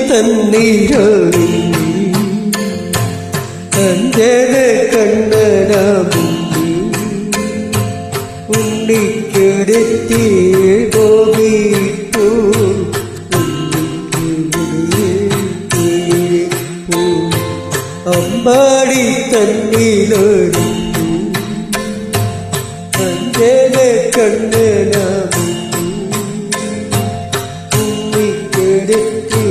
തന്നീരോടി അഞ്ജന കണ്ണനാമുണ്ടി ഉണ്ണിക്കെടുത്തി ഗോപിപ്പൂ അമ്പാടി തന്നീരോടി അഞ്ജന കണ്ണനാമുണ്ടി ഉണ്ണിക്കെടുത്തി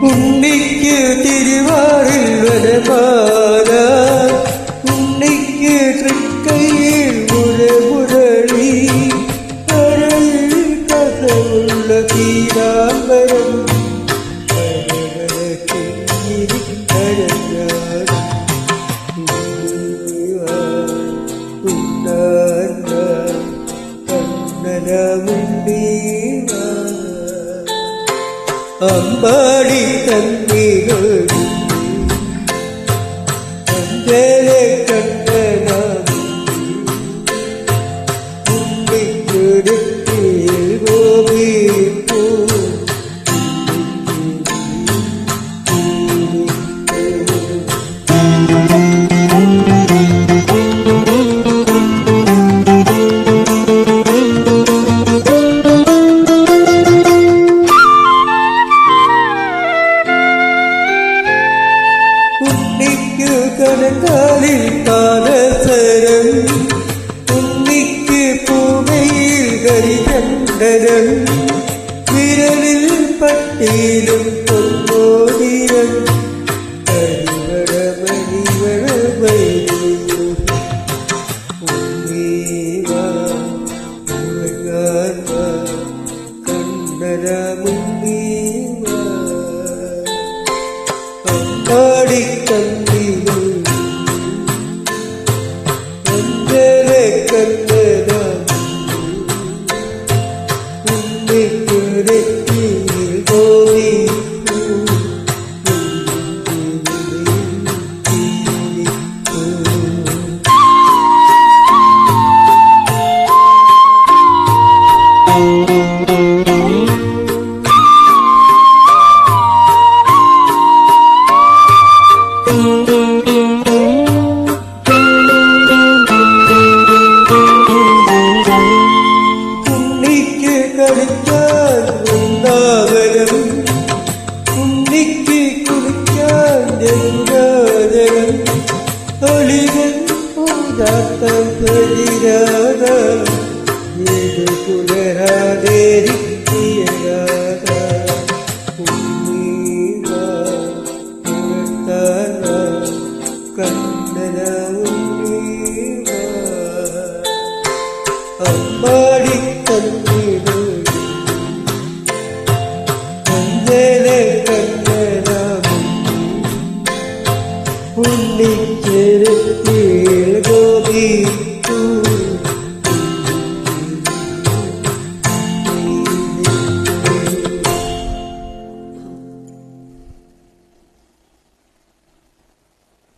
ഉണ്ണിക്ക് തിരുവാറിൽ വനമാല ഉണ്ണിക്ക് തൃക്കൈയിൽ മുരമുരളി കരയിൽ കഥമുള്ള തീരാമ്പരം അമ്പാടി തന്നീരോടി അഞ്ജന കണ്ണനാമുണ്ടി ഉണ്ണിക്കെടുത്തി ഗോപിപ്പൂ കനകാലിൽ പാദസരം ഉണ്ണിക്ക് പൂവയിൽ കരിചന്ദനം വിരലിൽ പട്ടിയിലും പൊന്മോതിരം കണ്ണനമുണ്ടീവാ അമ്പാടി കളിക്കാൻ വൃന്ദാവനം ഉണ്ണിക്ക് കുളിക്കാൻ ജഗുരാജനം ഒളിവൻ പൂജാത്തം പരിരാധ ഏത് പുലരാതേരിയരാധ ഉണ്ണീവാ കണ്ണന ഉണ്ണീവാ അമ്പാടി തന്നീരോടി ഉണ്ണിക്ക്